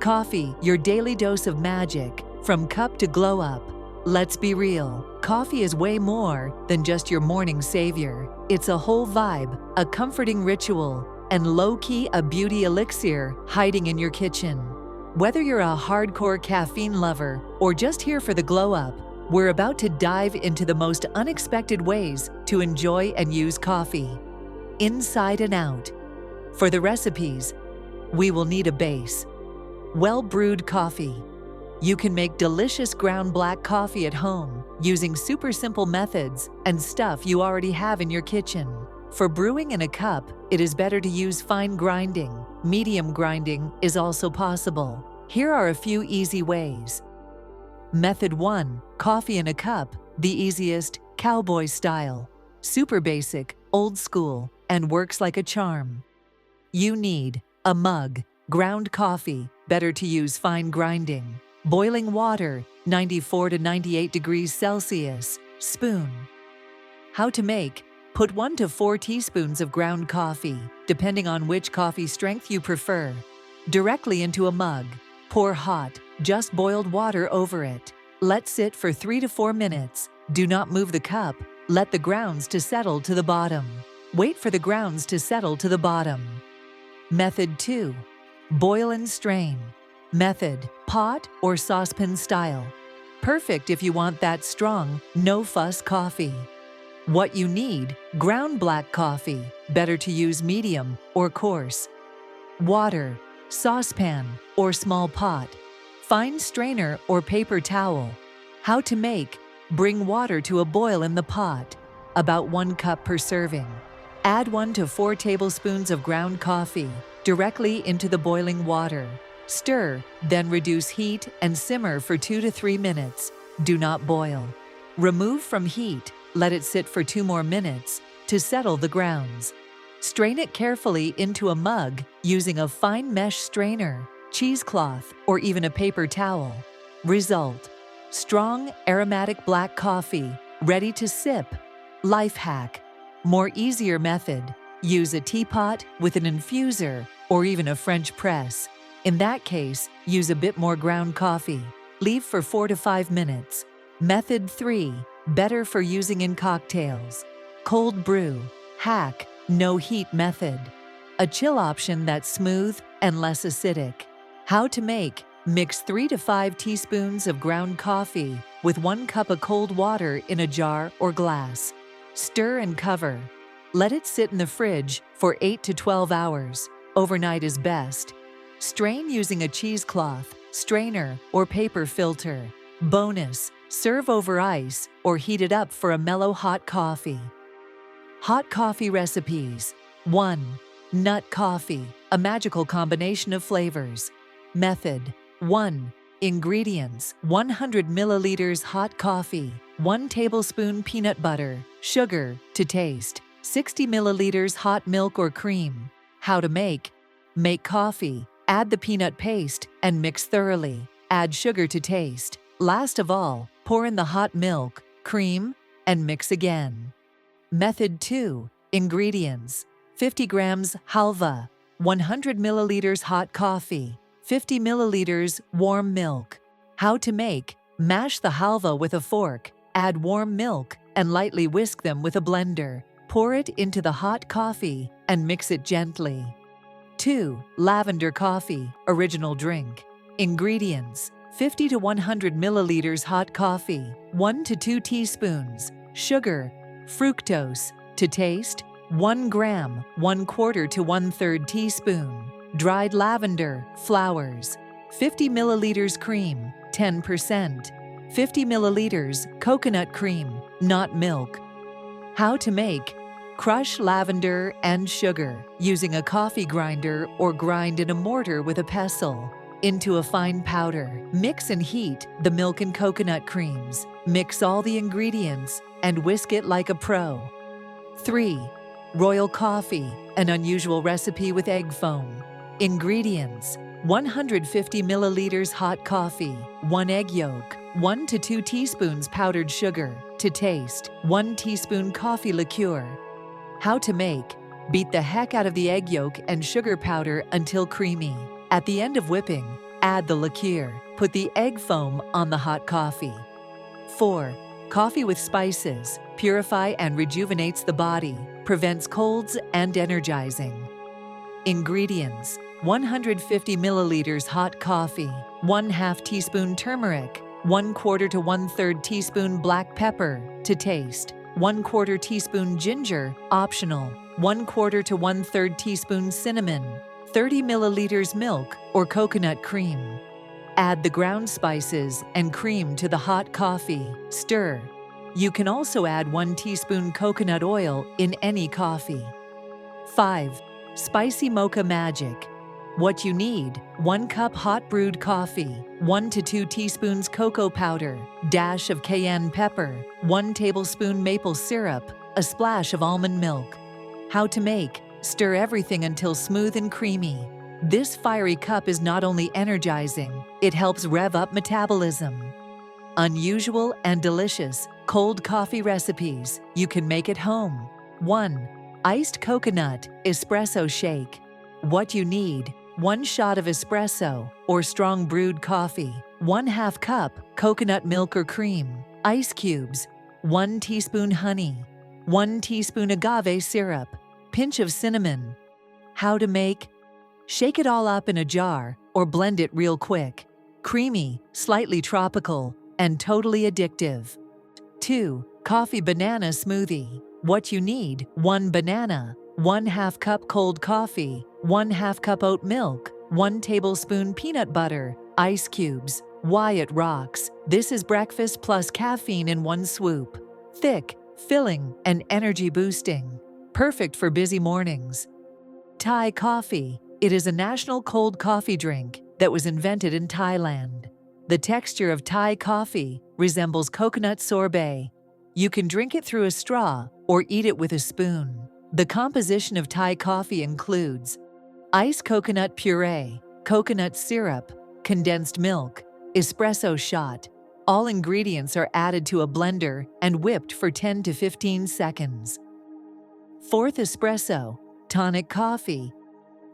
Coffee, your daily dose of magic, from cup to glow up. Let's be real, coffee is way more than just your morning savior. It's a whole vibe, a comforting ritual, and low-key a beauty elixir hiding in your kitchen. Whether you're a hardcore caffeine lover or just here for the glow up, we're about to dive into the most unexpected ways to enjoy and use coffee, inside and out. For the recipes, we will need a base. Well-brewed coffee. You can make delicious ground black coffee at home using super simple methods and stuff you already have in your kitchen. For brewing in a cup, it is better to use fine grinding. Medium grinding is also possible. Here are a few easy ways. Method 1. Coffee in a cup, the easiest, cowboy style. Super basic, old school, and works like a charm. You need a mug, ground coffee, better to use fine grinding. Boiling water, 94 to 98 degrees Celsius, spoon. How to make? Put 1 to 4 teaspoons of ground coffee, depending on which coffee strength you prefer, directly into a mug. Pour hot, just boiled water over it. Let sit for 3 to 4 minutes. Do not move the cup. Let the grounds to settle to the bottom. Wait for the grounds to settle to the bottom. Method 2. Boil and strain. Method: pot or saucepan style. Perfect if you want that strong, no-fuss coffee. What you need: ground black coffee, better to use medium or coarse. Water, saucepan or small pot. Fine strainer or paper towel. How to make: bring water to a boil in the pot, about 1 cup per serving. Add 1 to 4 tablespoons of ground coffee directly into the boiling water. Stir, then reduce heat and simmer for 2 to 3 minutes. Do not boil. Remove from heat, let it sit for 2 more minutes to settle the grounds. Strain it carefully into a mug using a fine mesh strainer, cheesecloth, or even a paper towel. Result: strong, aromatic black coffee, ready to sip. Life hack: more easier method. Use a teapot with an infuser or even a French press. In that case, use a bit more ground coffee. Leave for 4 to 5 minutes. Method 3. Better for using in cocktails. Cold brew. Hack: no heat method. A chill option that's smooth and less acidic. How to make: mix 3 to 5 teaspoons of ground coffee with 1 cup of cold water in a jar or glass. Stir and cover. Let it sit in the fridge for 8 to 12 hours. Overnight is best. Strain using a cheesecloth, strainer, or paper filter. Bonus: serve over ice or heat it up for a mellow hot coffee. Hot coffee recipes. 1. Nut coffee, a magical combination of flavors. Method: 1. Ingredients: 100 milliliters hot coffee, 1 tablespoon peanut butter, sugar to taste, 60 milliliters hot milk or cream. How to make: make coffee. Add the peanut paste and mix thoroughly. Add sugar to taste. Last of all, pour in the hot milk, cream, and mix again. Method 2. Ingredients: 50 grams halva, 100 milliliters hot coffee, 50 milliliters warm milk. How to make: mash the halva with a fork, add warm milk, and lightly whisk them with a blender. Pour it into the hot coffee and mix it gently. 2. Lavender coffee, original drink. Ingredients: 50 to 100 milliliters hot coffee, 1 to 2 teaspoons, sugar, fructose, to taste, 1 gram, 1/4 to 1/3 teaspoon, dried lavender, flowers, 50 milliliters cream, 10%, 50 milliliters coconut cream, not milk. How to make: crush lavender and sugar using a coffee grinder or grind in a mortar with a pestle into a fine powder. Mix and heat the milk and coconut creams. Mix all the ingredients and whisk it like a pro. 3. Royal coffee, an unusual recipe with egg foam. Ingredients: 150 milliliters hot coffee, 1 egg yolk, 1 to 2 teaspoons powdered sugar, to taste, 1 teaspoon coffee liqueur. How to make: beat the heck out of the egg yolk and sugar powder until creamy. At the end of whipping, Add the liqueur. Put the egg foam on the hot coffee. 4. Coffee with spices. Purify and rejuvenates the body. Prevents colds and energizing. Ingredients: 150 milliliters hot coffee, 1/2 teaspoon turmeric, 1/4 to 1/3 teaspoon black pepper to taste, 1/4 teaspoon ginger, optional, 1/4 to 1/3 teaspoon cinnamon, 30 milliliters milk or coconut cream. Add the ground spices and cream to the hot coffee. Stir. You can also add 1 teaspoon coconut oil in any coffee. 5. Spicy Mocha Magic. What you need: 1 cup hot brewed coffee, 1 to 2 teaspoons cocoa powder, dash of cayenne pepper, 1 tablespoon maple syrup, a splash of almond milk. How to make: stir everything until smooth and creamy. This fiery cup is not only energizing, it helps rev up metabolism. Unusual and delicious cold coffee recipes you can make at home. 1. Iced coconut espresso shake. What you need: 1 shot of espresso or strong brewed coffee, 1/2 cup coconut milk or cream, ice cubes, 1 teaspoon honey, 1 teaspoon agave syrup, pinch of cinnamon. How to make: shake it all up in a jar or blend it real quick. Creamy, slightly tropical, and totally addictive. 2. Coffee banana smoothie. What you need: 1 banana, 1/2 cup cold coffee, 1/2 cup oat milk, 1 tablespoon peanut butter, ice cubes. Why it rocks. This is breakfast plus caffeine in one swoop. Thick, filling, and energy boosting. Perfect for busy mornings. Thai coffee. It is a national cold coffee drink that was invented in Thailand. The texture of Thai coffee resembles coconut sorbet. You can drink it through a straw or eat it with a spoon. The composition of Thai coffee includes iced coconut puree, coconut syrup, condensed milk, espresso shot. All ingredients are added to a blender and whipped for 10 to 15 seconds. 4th espresso, tonic coffee.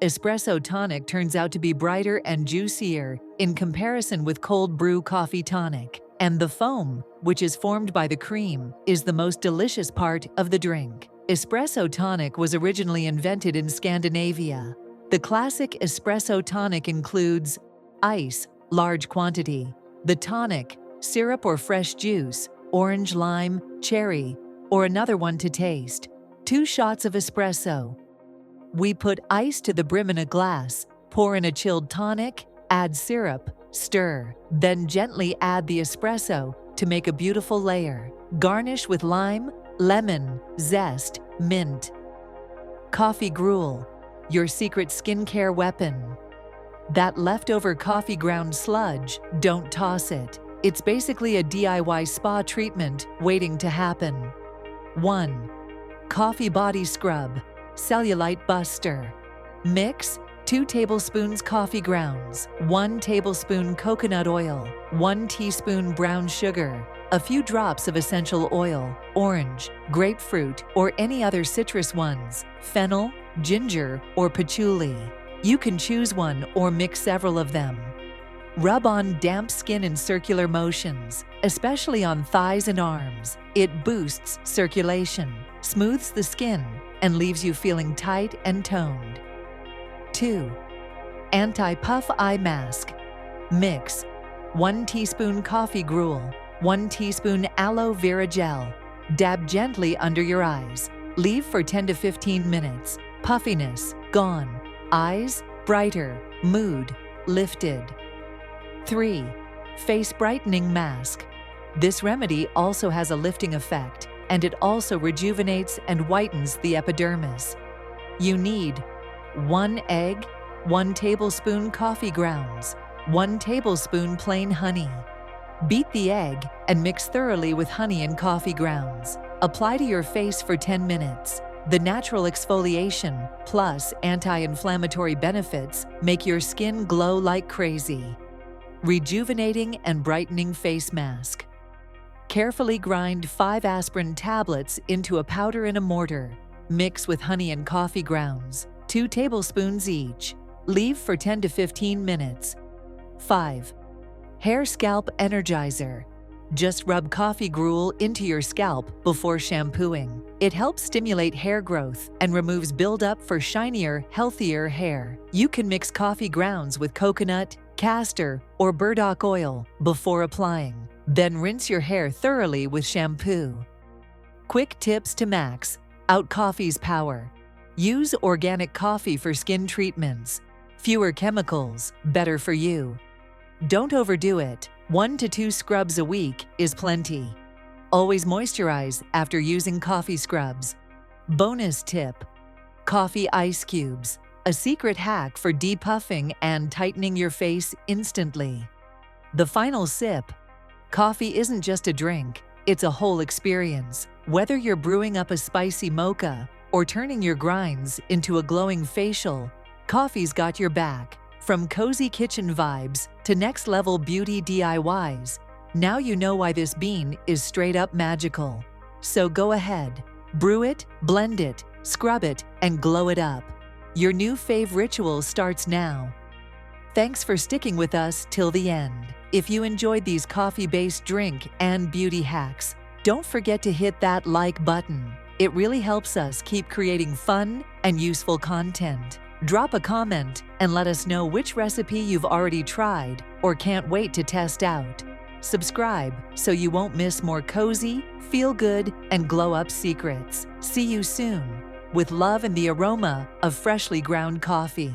Espresso tonic turns out to be brighter and juicier in comparison with cold brew coffee tonic, and the foam, which is formed by the cream, is the most delicious part of the drink. Espresso tonic was originally invented in Scandinavia. The classic espresso tonic includes ice, large quantity, the tonic, syrup or fresh juice, orange, lime, cherry, or another one to taste, 2 shots of espresso. We put ice to the brim in a glass, pour in a chilled tonic, add syrup, stir, then gently add the espresso to make a beautiful layer. Garnish with lime, lemon, zest, mint. Coffee gruel, your secret skincare weapon. That leftover coffee ground sludge, don't toss it. It's basically a DIY spa treatment waiting to happen. 1. Coffee body scrub, cellulite buster. Mix 2 tablespoons coffee grounds, 1 tablespoon coconut oil, 1 teaspoon brown sugar, a few drops of essential oil, orange, grapefruit, or any other citrus ones, fennel, ginger, or patchouli. You can choose one or mix several of them. Rub on damp skin in circular motions, especially on thighs and arms. It boosts circulation, smooths the skin, and leaves you feeling tight and toned. 2. Anti-puff eye mask. Mix 1 teaspoon coffee gruel, 1 teaspoon aloe vera gel. Dab gently under your eyes. Leave for 10 to 15 minutes. Puffiness gone. Eyes brighter. Mood lifted. 3. Face brightening mask. This remedy also has a lifting effect, and it also rejuvenates and whitens the epidermis. You need 1 egg, 1 tablespoon coffee grounds, 1 tablespoon plain honey. Beat the egg and mix thoroughly with honey and coffee grounds. Apply to your face for 10 minutes. The natural exfoliation plus anti-inflammatory benefits make your skin glow like crazy. Rejuvenating and brightening face mask. Carefully grind 5 aspirin tablets into a powder in a mortar. Mix with honey and coffee grounds, 2 tablespoons each. Leave for 10 to 15 minutes. 5. Hair Scalp Energizer. Just rub coffee gruel into your scalp before shampooing. It helps stimulate hair growth and removes buildup for shinier, healthier hair. You can mix coffee grounds with coconut, castor, or burdock oil before applying. Then rinse your hair thoroughly with shampoo. Quick tips to max out coffee's power. Use organic coffee for skin treatments. Fewer chemicals, better for you. Don't overdo it. 1 to 2 scrubs a week is plenty. Always moisturize after using coffee scrubs. Bonus tip: coffee ice cubes, a secret hack for depuffing and tightening your face instantly. The final sip: coffee isn't just a drink, it's a whole experience. Whether you're brewing up a spicy mocha or turning your grinds into a glowing facial, coffee's got your back. From cozy kitchen vibes to next-level beauty DIYs, now you know why this bean is straight up magical. So go ahead, brew it, blend it, scrub it, and glow it up. Your new fave ritual starts now. Thanks for sticking with us till the end. If you enjoyed these coffee-based drink and beauty hacks, don't forget to hit that like button. It really helps us keep creating fun and useful content. Drop a comment and let us know which recipe you've already tried or can't wait to test out. Subscribe so you won't miss more cozy, feel-good, and glow-up secrets. See you soon, with love and the aroma of freshly ground coffee.